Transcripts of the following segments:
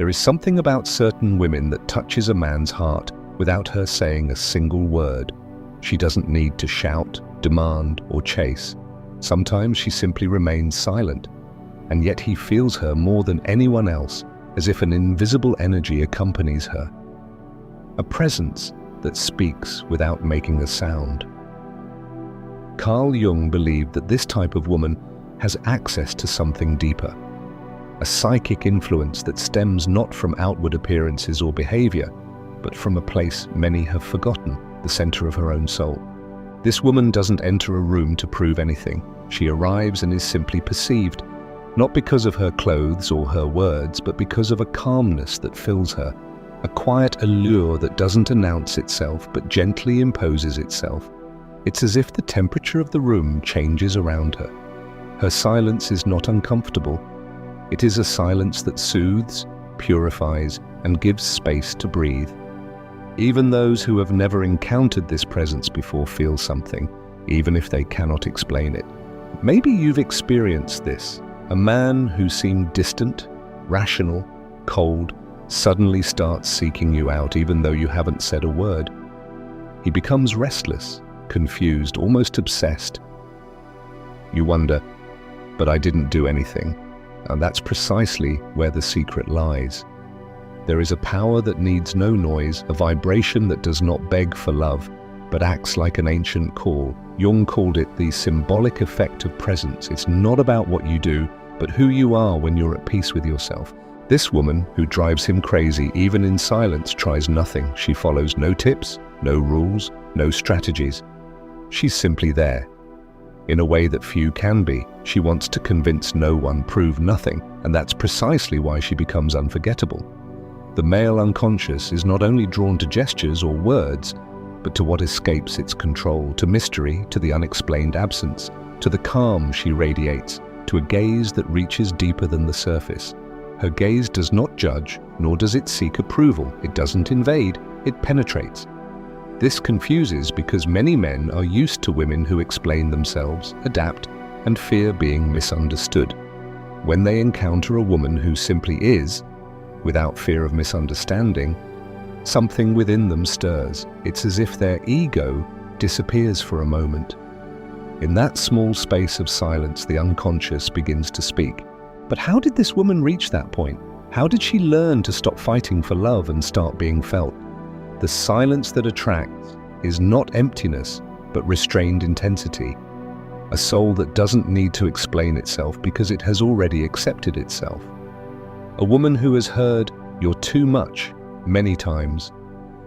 There is something about certain women that touches a man's heart without her saying a single word. She doesn't need to shout, demand, or chase. Sometimes she simply remains silent, and yet he feels her more than anyone else, as if an invisible energy accompanies her. A presence that speaks without making a sound. Carl Jung believed that this type of woman has access to something deeper, a psychic influence that stems not from outward appearances or behavior, but from a place many have forgotten, the center of her own soul. This woman doesn't enter a room to prove anything. She arrives and is simply perceived, not because of her clothes or her words, but because of a calmness that fills her, a quiet allure that doesn't announce itself but gently imposes itself. It's as if the temperature of the room changes around her. Her silence is not uncomfortable. It is a silence that soothes, purifies, and gives space to breathe. Even those who have never encountered this presence before feel something, even if they cannot explain it. Maybe you've experienced this. A man who seemed distant, rational, cold, suddenly starts seeking you out even though you haven't said a word. He becomes restless, confused, almost obsessed. You wonder, but I didn't do anything. And that's precisely where the secret lies. There is a power that needs no noise, a vibration that does not beg for love, but acts like an ancient call. Jung called it the symbolic effect of presence. It's not about what you do, but who you are when you're at peace with yourself. This woman, who drives him crazy even in silence, tries nothing. She follows no tips, no rules, no strategies. She's simply there. In a way that few can be, she wants to convince no one, prove nothing, and that's precisely why she becomes unforgettable. The male unconscious is not only drawn to gestures or words, but to what escapes its control, to mystery, to the unexplained absence, to the calm she radiates, to a gaze that reaches deeper than the surface. Her gaze does not judge, nor does it seek approval. It doesn't invade, it penetrates. This confuses because many men are used to women who explain themselves, adapt, and fear being misunderstood. When they encounter a woman who simply is, without fear of misunderstanding, something within them stirs. It's as if their ego disappears for a moment. In that small space of silence, the unconscious begins to speak. But how did this woman reach that point? How did she learn to stop fighting for love and start being felt? The silence that attracts is not emptiness, but restrained intensity. A soul that doesn't need to explain itself because it has already accepted itself. A woman who has heard "you're too much" many times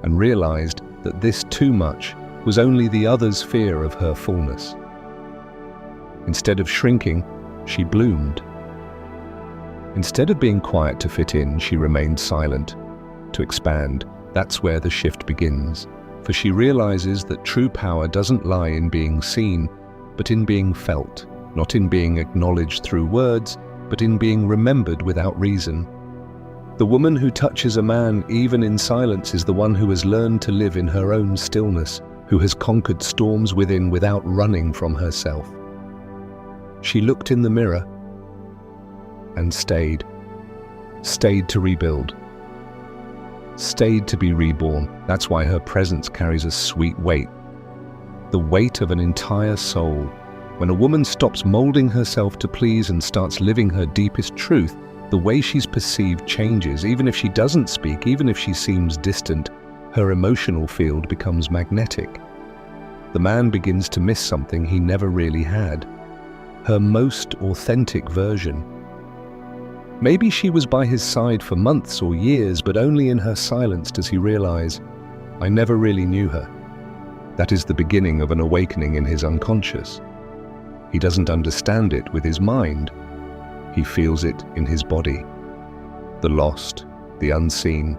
and realized that this too much was only the other's fear of her fullness. Instead of shrinking, she bloomed. Instead of being quiet to fit in, she remained silent, to expand. That's where the shift begins, for she realizes that true power doesn't lie in being seen, but in being felt, not in being acknowledged through words, but in being remembered without reason. The woman who touches a man even in silence is the one who has learned to live in her own stillness, who has conquered storms within without running from herself. She looked in the mirror and stayed to rebuild, stayed to be reborn. That's why her presence carries a sweet weight, the weight of an entire soul. When a woman stops molding herself to please and starts living her deepest truth, the way she's perceived changes. Even if she doesn't speak, even if she seems distant, her emotional field becomes magnetic. The man begins to miss something he never really had, her most authentic version. Maybe she was by his side for months or years, but only in her silence does he realize, I never really knew her. That is the beginning of an awakening in his unconscious. He doesn't understand it with his mind. He feels it in his body. The lost, the unseen,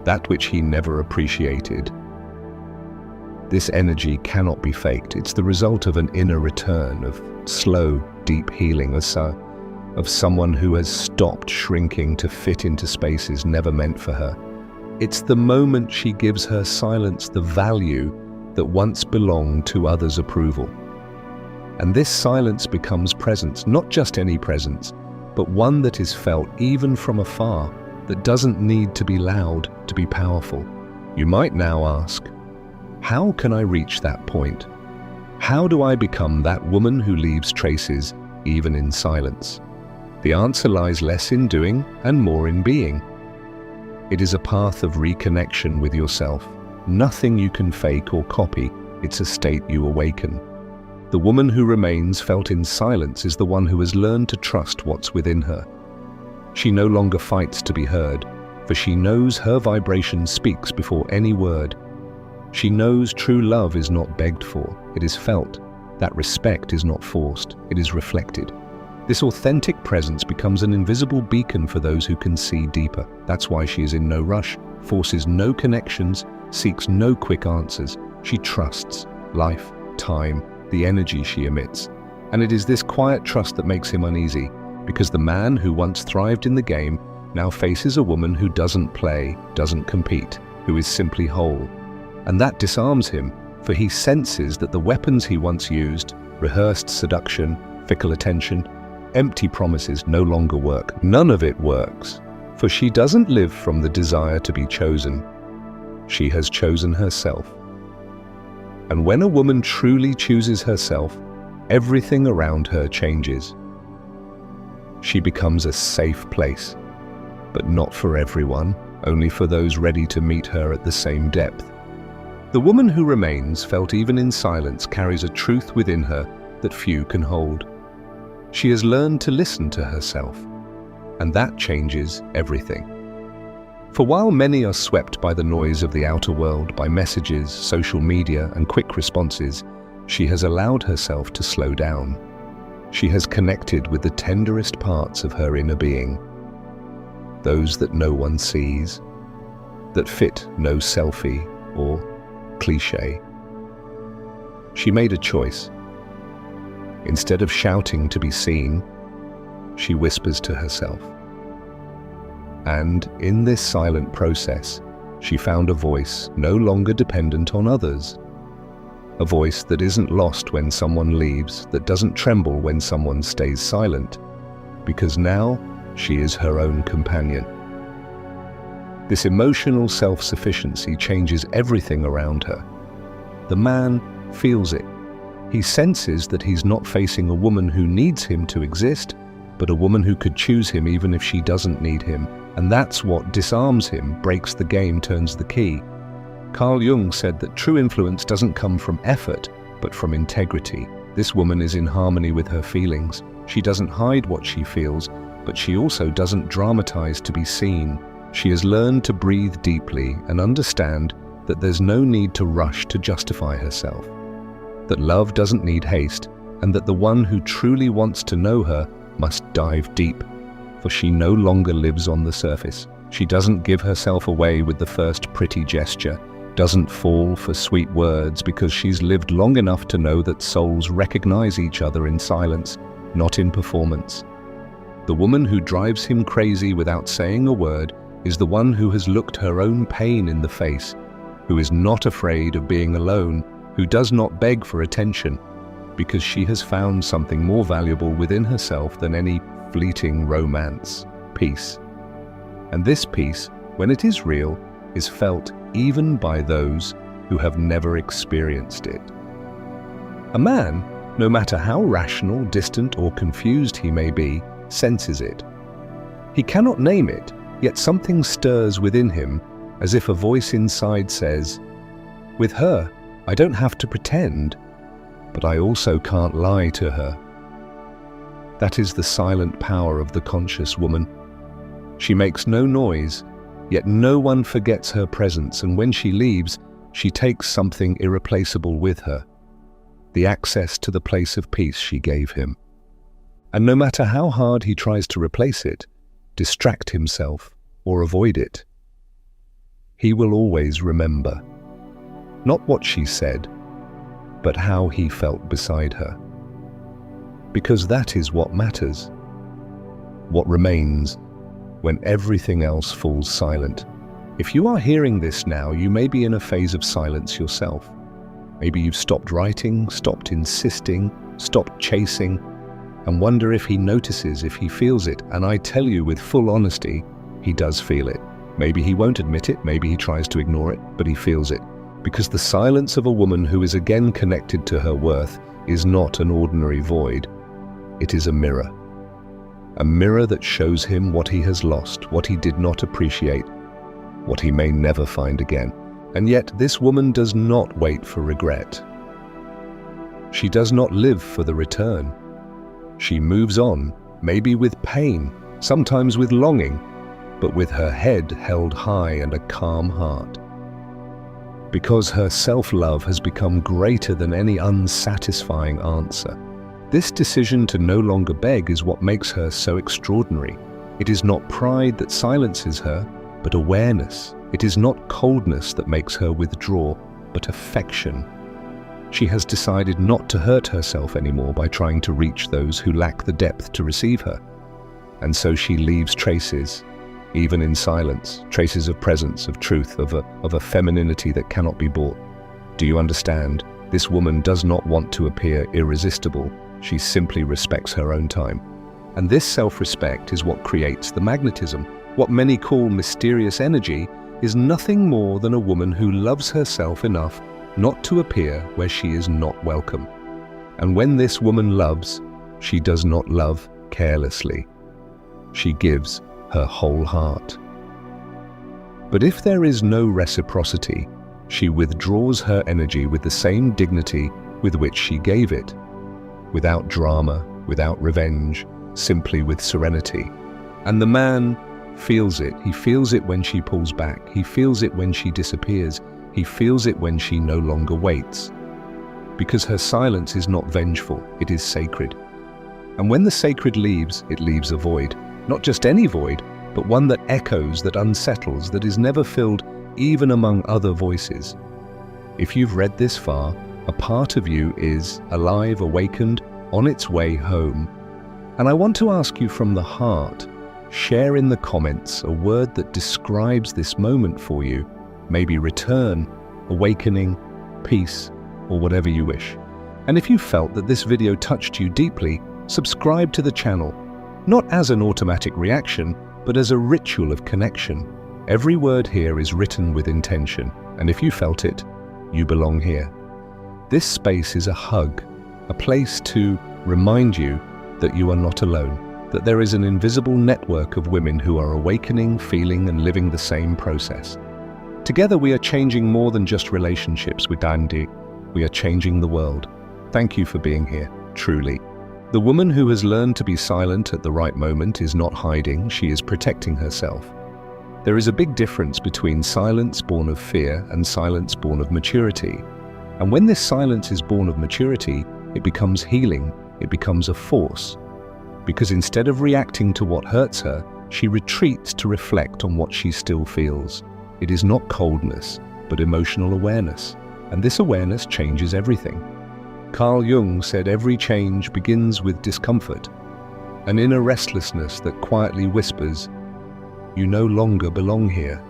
that which he never appreciated. This energy cannot be faked. It's the result of an inner return, of slow, deep healing, of someone who has stopped shrinking to fit into spaces never meant for her. It's the moment she gives her silence the value that once belonged to others' approval. And this silence becomes presence, not just any presence, but one that is felt even from afar, that doesn't need to be loud to be powerful. You might now ask, how can I reach that point? How do I become that woman who leaves traces even in silence? The answer lies less in doing and more in being. It is a path of reconnection with yourself. Nothing you can fake or copy. It's a state you awaken. The woman who remains felt in silence is the one who has learned to trust what's within her. She no longer fights to be heard, for she knows her vibration speaks before any word. She knows true love is not begged for, it is felt. That respect is not forced, it is reflected. This authentic presence becomes an invisible beacon for those who can see deeper. That's why she is in no rush, forces no connections, seeks no quick answers. She trusts life, time, the energy she emits. And it is this quiet trust that makes him uneasy, because the man who once thrived in the game now faces a woman who doesn't play, doesn't compete, who is simply whole. And that disarms him, for he senses that the weapons he once used, rehearsed seduction, fickle attention, empty promises, no longer work. None of it works, for she doesn't live from the desire to be chosen. She has chosen herself. And when a woman truly chooses herself, everything around her changes. She becomes a safe place, but not for everyone, only for those ready to meet her at the same depth. The woman who remains, felt even in silence, carries a truth within her that few can hold. She has learned to listen to herself, and that changes everything. For while many are swept by the noise of the outer world, by messages, social media, and quick responses, she has allowed herself to slow down. She has connected with the tenderest parts of her inner being, those that no one sees, that fit no selfie or cliché. She made a choice. Instead of shouting to be seen, she whispers to herself. And in this silent process, she found a voice no longer dependent on others. A voice that isn't lost when someone leaves, that doesn't tremble when someone stays silent, because now she is her own companion. This emotional self-sufficiency changes everything around her. The man feels it. He senses that he's not facing a woman who needs him to exist, but a woman who could choose him even if she doesn't need him. And that's what disarms him, breaks the game, turns the key. Carl Jung said that true influence doesn't come from effort, but from integrity. This woman is in harmony with her feelings. She doesn't hide what she feels, but she also doesn't dramatize to be seen. She has learned to breathe deeply and understand that there's no need to rush to justify herself, that love doesn't need haste, and that the one who truly wants to know her must dive deep, for she no longer lives on the surface. She doesn't give herself away with the first pretty gesture, doesn't fall for sweet words, because she's lived long enough to know that souls recognize each other in silence, not in performance. The woman who drives him crazy without saying a word is the one who has looked her own pain in the face, who is not afraid of being alone, who does not beg for attention, because she has found something more valuable within herself than any fleeting romance: peace. And this peace, when it is real, is felt even by those who have never experienced it. A man, no matter how rational, distant, or confused he may be, senses it. He cannot name it, yet something stirs within him, as if a voice inside says, "With her, I don't have to pretend, but I also can't lie to her." That is the silent power of the conscious woman. She makes no noise, yet no one forgets her presence, and when she leaves, she takes something irreplaceable with her, the access to the place of peace she gave him. And no matter how hard he tries to replace it, distract himself, or avoid it, he will always remember, not what she said, but how he felt beside her. Because that is what matters, what remains when everything else falls silent. If you are hearing this now, you may be in a phase of silence yourself. Maybe you've stopped writing, stopped insisting, stopped chasing, and wonder if he notices, if he feels it. And I tell you with full honesty, he does feel it. Maybe he won't admit it, maybe he tries to ignore it, but he feels it. Because the silence of a woman who is again connected to her worth is not an ordinary void. It is a mirror. A mirror that shows him what he has lost, what he did not appreciate, what he may never find again. And yet this woman does not wait for regret. She does not live for the return. She moves on, maybe with pain, sometimes with longing, but with her head held high and a calm heart. Because her self-love has become greater than any unsatisfying answer. This decision to no longer beg is what makes her so extraordinary. It is not pride that silences her, but awareness. It is not coldness that makes her withdraw, but affection. She has decided not to hurt herself anymore by trying to reach those who lack the depth to receive her. And so she leaves traces, even in silence, traces of presence, of truth, of a femininity that cannot be bought. Do you understand? This woman does not want to appear irresistible. She simply respects her own time. And this self-respect is what creates the magnetism. What many call mysterious energy is nothing more than a woman who loves herself enough not to appear where she is not welcome. And when this woman loves, she does not love carelessly. She gives her whole heart. But if there is no reciprocity, she withdraws her energy with the same dignity with which she gave it, without drama, without revenge, simply with serenity. And the man feels it. He feels it when she pulls back. He feels it when she disappears. He feels it when she no longer waits. Because her silence is not vengeful, it is sacred. And when the sacred leaves, it leaves a void. Not just any void, but one that echoes, that unsettles, that is never filled even among other voices. If you've read this far, a part of you is alive, awakened, on its way home. And I want to ask you from the heart, share in the comments a word that describes this moment for you. Maybe return, awakening, peace, or whatever you wish. And if you felt that this video touched you deeply, subscribe to the channel, not as an automatic reaction, but as a ritual of connection. Every word here is written with intention, and if you felt it, you belong here. This space is a hug, a place to remind you that you are not alone, that there is an invisible network of women who are awakening, feeling, and living the same process. Together we are changing more than just relationships with Dandy. We are changing the world. Thank you for being here, truly. The woman who has learned to be silent at the right moment is not hiding, she is protecting herself. There is a big difference between silence born of fear and silence born of maturity. And when this silence is born of maturity, it becomes healing, it becomes a force. Because instead of reacting to what hurts her, she retreats to reflect on what she still feels. It is not coldness, but emotional awareness. And this awareness changes everything. Carl Jung said every change begins with discomfort, an inner restlessness that quietly whispers, "You no longer belong here."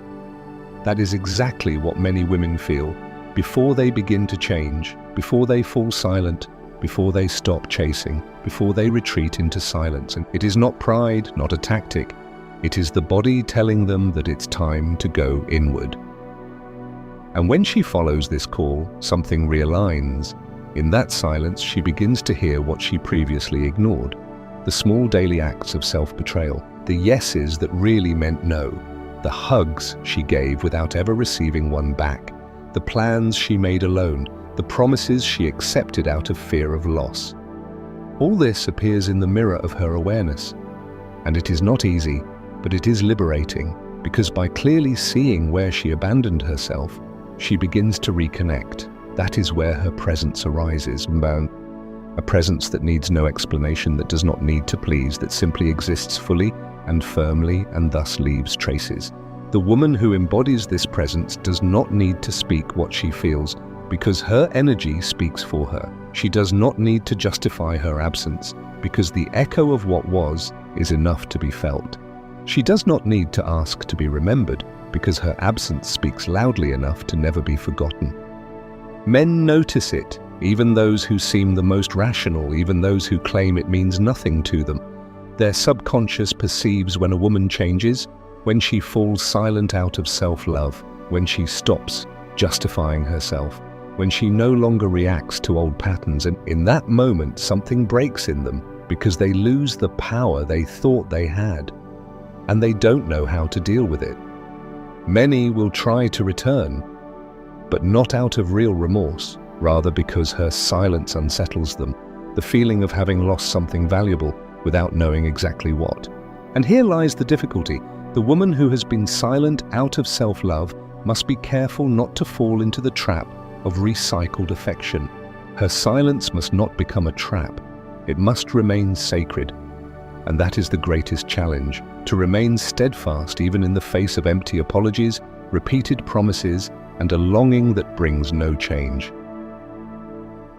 That is exactly what many women feel before they begin to change, before they fall silent, before they stop chasing, before they retreat into silence. And it is not pride, not a tactic. It is the body telling them that it's time to go inward. And when she follows this call, something realigns. In that silence, she begins to hear what she previously ignored. The small daily acts of self-betrayal, the yeses that really meant no, the hugs she gave without ever receiving one back, the plans she made alone, the promises she accepted out of fear of loss. All this appears in the mirror of her awareness. And it is not easy, but it is liberating, because by clearly seeing where she abandoned herself, she begins to reconnect. That is where her presence arises, a presence that needs no explanation, that does not need to please, that simply exists fully and firmly and thus leaves traces. The woman who embodies this presence does not need to speak what she feels, because her energy speaks for her. She does not need to justify her absence, because the echo of what was is enough to be felt. She does not need to ask to be remembered, because her absence speaks loudly enough to never be forgotten. Men notice it, even those who seem the most rational, even those who claim it means nothing to them. Their subconscious perceives when a woman changes, when she falls silent out of self-love, when she stops justifying herself, when she no longer reacts to old patterns, and in that moment something breaks in them because they lose the power they thought they had, and they don't know how to deal with it. Many will try to return, but not out of real remorse, rather because her silence unsettles them, the feeling of having lost something valuable without knowing exactly what. And here lies the difficulty. The woman who has been silent out of self-love must be careful not to fall into the trap of recycled affection. Her silence must not become a trap. It must remain sacred. And that is the greatest challenge, to remain steadfast even in the face of empty apologies, repeated promises, and a longing that brings no change.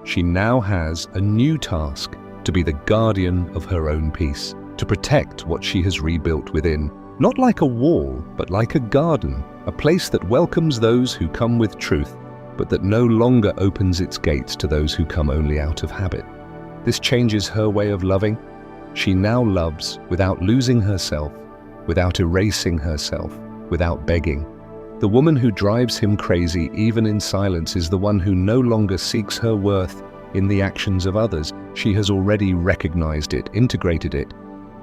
She now has a new task: to be the guardian of her own peace, to protect what she has rebuilt within, not like a wall, but like a garden, a place that welcomes those who come with truth, but that no longer opens its gates to those who come only out of habit. This changes her way of loving. She now loves without losing herself, without erasing herself, without begging. The woman who drives him crazy, even in silence, is the one who no longer seeks her worth in the actions of others. She has already recognized it, integrated it,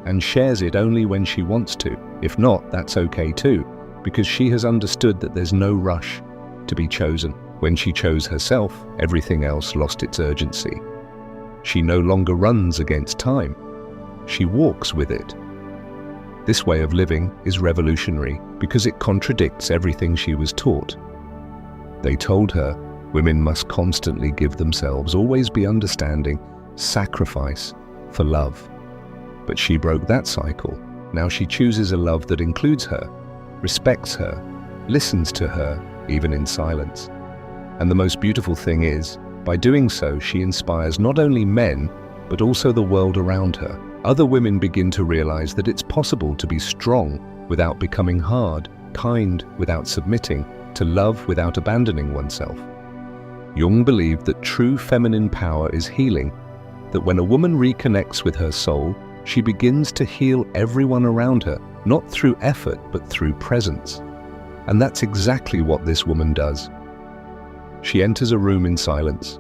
and shares it only when she wants to. If not, that's okay too, because she has understood that there's no rush to be chosen. When she chose herself, everything else lost its urgency. She no longer runs against time. She walks with it. This way of living is revolutionary because it contradicts everything she was taught. They told her women must constantly give themselves, always be understanding, sacrifice for love. But she broke that cycle. Now she chooses a love that includes her, respects her, listens to her, even in silence. And the most beautiful thing is, by doing so, she inspires not only men, but also the world around her. Other women begin to realize that it's possible to be strong without becoming hard, kind without submitting, to love without abandoning oneself. Jung believed that true feminine power is healing, that when a woman reconnects with her soul, she begins to heal everyone around her, not through effort, but through presence. And that's exactly what this woman does. She enters a room in silence,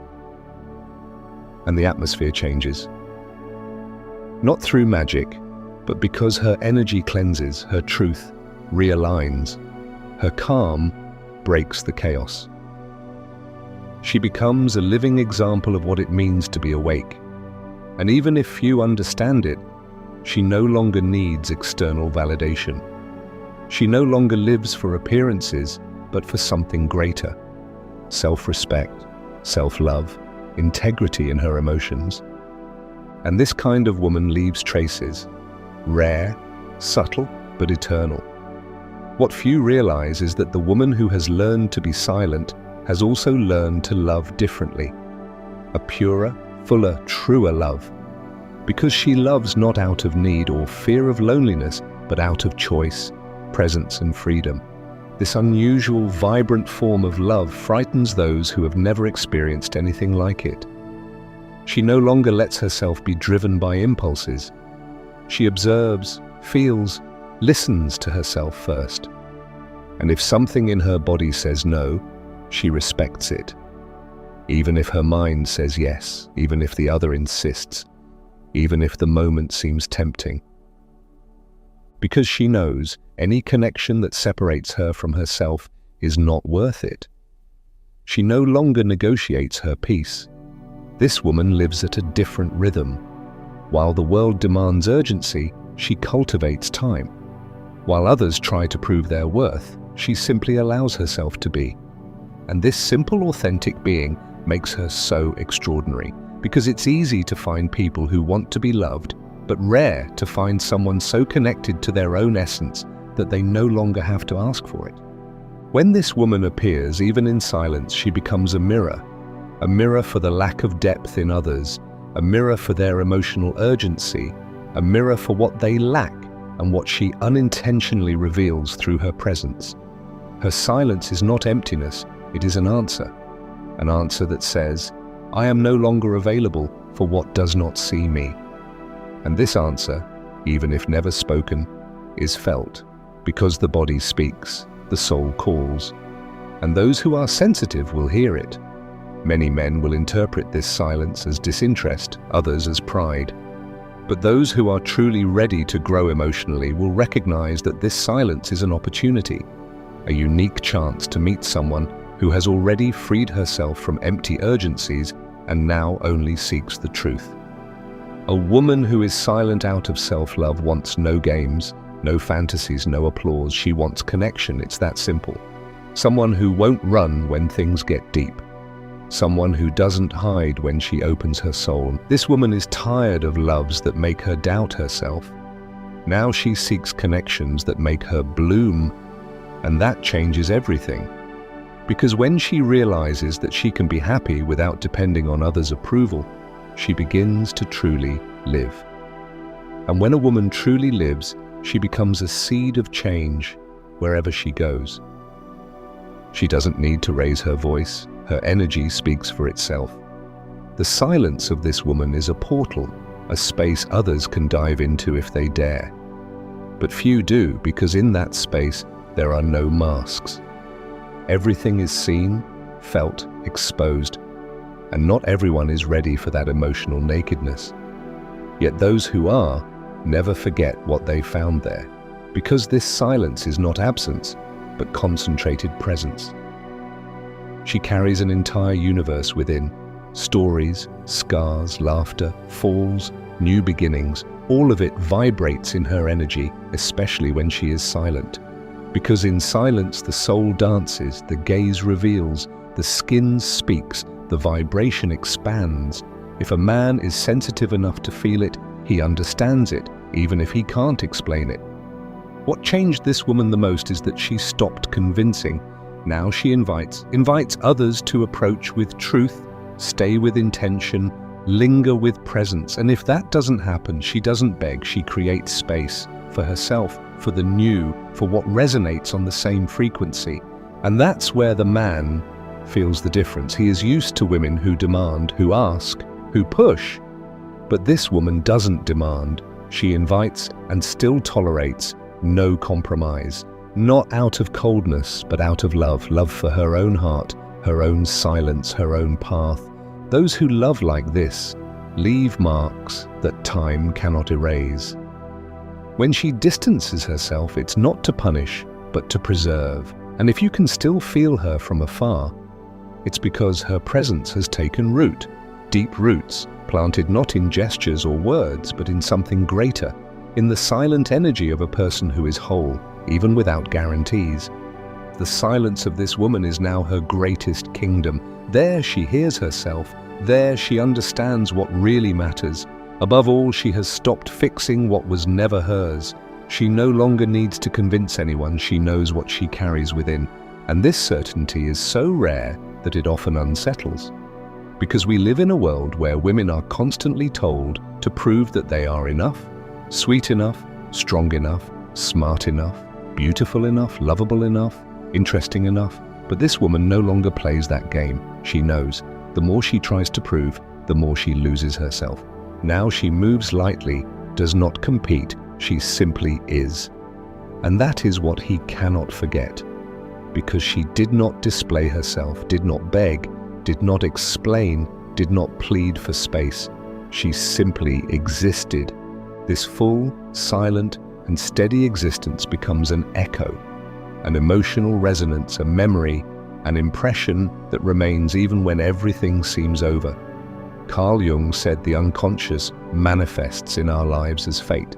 and the atmosphere changes. Not through magic, but because her energy cleanses, her truth realigns, her calm breaks the chaos. She becomes a living example of what it means to be awake. And even if few understand it, she no longer needs external validation. She no longer lives for appearances, but for something greater: self-respect, self-love, integrity in her emotions. And this kind of woman leaves traces, rare, subtle, but eternal. What few realize is that the woman who has learned to be silent has also learned to love differently, a purer, fuller, truer love, because she loves not out of need or fear of loneliness, but out of choice, presence, and freedom. This unusual, vibrant form of love frightens those who have never experienced anything like it. She no longer lets herself be driven by impulses. She observes, feels, listens to herself first. And if something in her body says no, she respects it. Even if her mind says yes, even if the other insists, even if the moment seems tempting. Because she knows any connection that separates her from herself is not worth it. She no longer negotiates her peace. This woman lives at a different rhythm. While the world demands urgency, she cultivates time. While others try to prove their worth, she simply allows herself to be. And this simple, authentic being makes her so extraordinary, because it's easy to find people who want to be loved, but rare to find someone so connected to their own essence that they no longer have to ask for it. When this woman appears, even in silence, she becomes a mirror for the lack of depth in others, a mirror for their emotional urgency, a mirror for what they lack and what she unintentionally reveals through her presence. Her silence is not emptiness, it is an answer that says, I am no longer available for what does not see me. And this answer, even if never spoken, is felt, Because the body speaks, the soul calls, and those who are sensitive will hear it. Many men will interpret this silence as disinterest, others as pride. But those who are truly ready to grow emotionally will recognize that this silence is an opportunity, a unique chance to meet someone who has already freed herself from empty urgencies and now only seeks the truth. A woman who is silent out of self-love wants no games, no fantasies, no applause. She wants connection, it's that simple. Someone who won't run when things get deep. Someone who doesn't hide when she opens her soul. This woman is tired of loves that make her doubt herself. Now she seeks connections that make her bloom, and that changes everything. Because when she realizes that she can be happy without depending on others' approval, she begins to truly live. And when a woman truly lives, she becomes a seed of change wherever she goes. She doesn't need to raise her voice. Her energy speaks for itself. The silence of this woman is a portal, a space others can dive into if they dare. But few do, because in that space there are no masks. Everything is seen, felt, exposed, and not everyone is ready for that emotional nakedness. Yet those who are never forget what they found there, because this silence is not absence, but concentrated presence. She carries an entire universe within. Stories, scars, laughter, falls, new beginnings, all of it vibrates in her energy, especially when she is silent. Because in silence the soul dances, the gaze reveals, the skin speaks, the vibration expands. If a man is sensitive enough to feel it, he understands it, even if he can't explain it. What changed this woman the most is that she stopped convincing. Now she invites others to approach with truth, stay with intention, linger with presence. And if that doesn't happen, she doesn't beg, she creates space for herself, for the new, for what resonates on the same frequency. And that's where the man feels the difference. He is used to women who demand, who ask, who push. But this woman doesn't demand. She invites and still tolerates, no compromise. Not out of coldness, but out of love. Love for her own heart, her own silence, her own path. Those who love like this leave marks that time cannot erase. When she distances herself, it's not to punish, but to preserve. And if you can still feel her from afar, it's because her presence has taken root, deep roots, planted not in gestures or words, but in something greater, in the silent energy of a person who is whole, even without guarantees. The silence of this woman is now her greatest kingdom. There she hears herself. There she understands what really matters. Above all, she has stopped fixing what was never hers. She no longer needs to convince anyone. She knows what she carries within. And this certainty is so rare that it often unsettles. Because we live in a world where women are constantly told to prove that they are enough, sweet enough, strong enough, smart enough, beautiful enough, lovable enough, interesting enough. But this woman no longer plays that game. She knows the more she tries to prove, the more she loses herself. Now she moves lightly, does not compete, she simply is. And that is what he cannot forget. Because she did not display herself, did not beg, did not explain, did not plead for space. She simply existed. This full, silent, and steady existence becomes an echo, an emotional resonance, a memory, an impression that remains even when everything seems over. Carl Jung said the unconscious manifests in our lives as fate.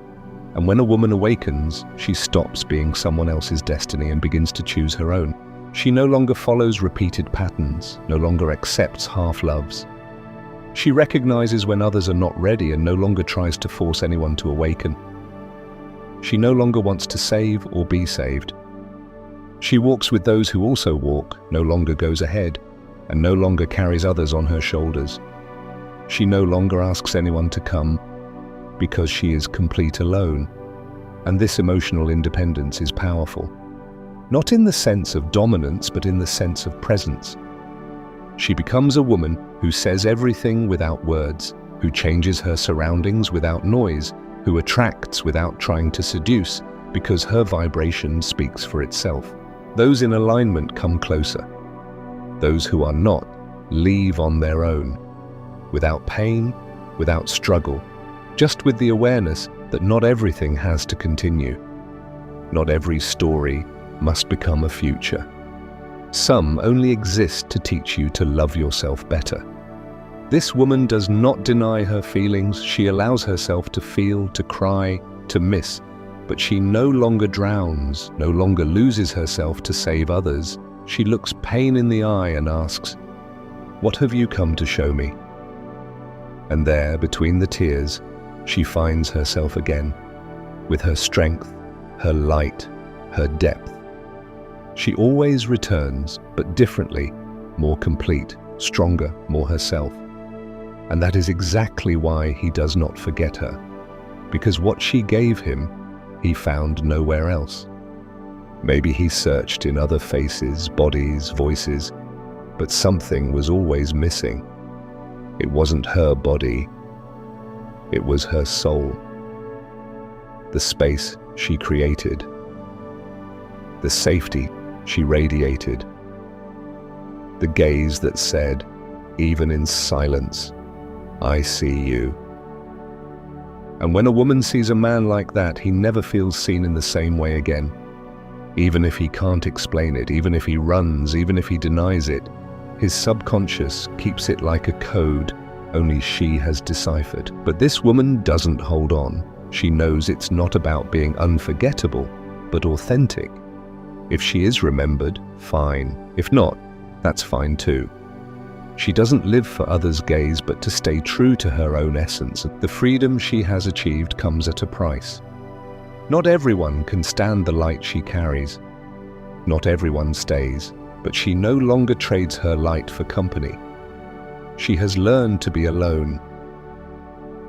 And when a woman awakens, she stops being someone else's destiny and begins to choose her own. She no longer follows repeated patterns, no longer accepts half-loves. She recognizes when others are not ready and no longer tries to force anyone to awaken. She no longer wants to save or be saved. She walks with those who also walk, no longer goes ahead, and no longer carries others on her shoulders. She no longer asks anyone to come, because she is complete alone. And this emotional independence is powerful. Not in the sense of dominance, but in the sense of presence. She becomes a woman who says everything without words, who changes her surroundings without noise, who attracts without trying to seduce, because her vibration speaks for itself. Those in alignment come closer. Those who are not leave on their own, without pain, without struggle, just with the awareness that not everything has to continue. Not every story must become a future. Some only exist to teach you to love yourself better. This woman does not deny her feelings. She allows herself to feel, to cry, to miss, but she no longer drowns, no longer loses herself to save others. She looks pain in the eye and asks, "What have you come to show me?" And there, between the tears, she finds herself again, with her strength, her light, her depth. She always returns, but differently, more complete, stronger, more herself. And that is exactly why he does not forget her, because what she gave him, he found nowhere else. Maybe he searched in other faces, bodies, voices, but something was always missing. It wasn't her body, it was her soul. The space she created, the safety she radiated, the gaze that said, even in silence, "I see you." And when a woman sees a man like that, he never feels seen in the same way again. Even if he can't explain it, even if he runs, even if he denies it, his subconscious keeps it like a code only she has deciphered. But this woman doesn't hold on. She knows it's not about being unforgettable, but authentic. If she is remembered, fine. If not, that's fine too. She doesn't live for others' gaze, but to stay true to her own essence. The freedom she has achieved comes at a price. Not everyone can stand the light she carries. Not everyone stays, but she no longer trades her light for company. She has learned to be alone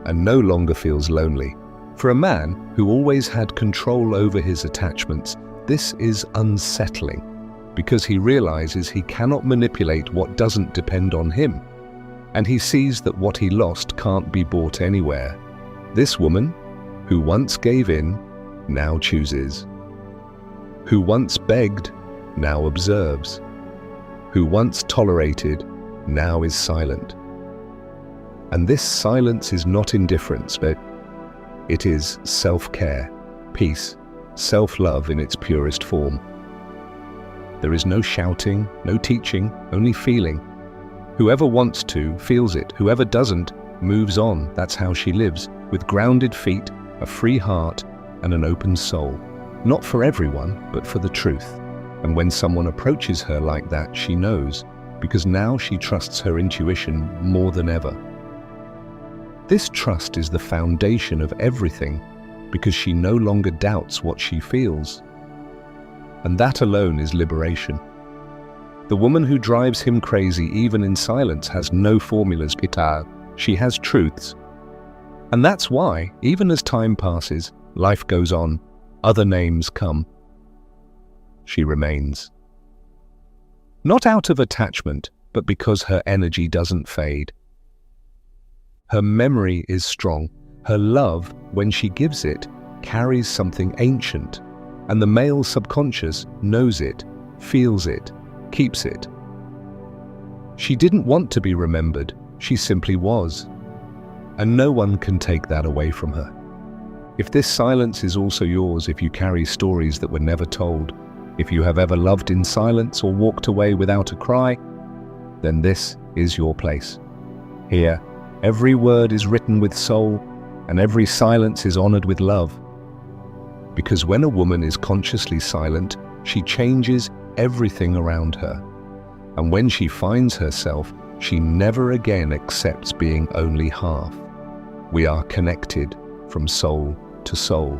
and no longer feels lonely. For a man who always had control over his attachments, this is unsettling, because he realizes he cannot manipulate what doesn't depend on him, and he sees that what he lost can't be bought anywhere. This woman, who once gave in, now chooses. Who once begged, now observes. Who once tolerated, now is silent. And this silence is not indifference, but it is self-care, peace, self-love in its purest form. There is no shouting, no teaching, only feeling. Whoever wants to feels it. Whoever doesn't moves on. That's how she lives, with grounded feet, a free heart, and an open soul. Not for everyone, but for the truth. And when someone approaches her like that, she knows, because now she trusts her intuition more than ever. This trust is the foundation of everything, because she no longer doubts what she feels. And that alone is liberation. The woman who drives him crazy, even in silence, has no formulas. She has truths. And that's why, even as time passes, life goes on, other names come, she remains. Not out of attachment, but because her energy doesn't fade. Her memory is strong. Her love, when she gives it, carries something ancient, and the male subconscious knows it, feels it, keeps it. She didn't want to be remembered, she simply was. And no one can take that away from her. If this silence is also yours, if you carry stories that were never told, if you have ever loved in silence or walked away without a cry, then this is your place. Here, every word is written with soul, and every silence is honored with love. Because when a woman is consciously silent, she changes everything around her. And when she finds herself, she never again accepts being only half. We are connected from soul to soul.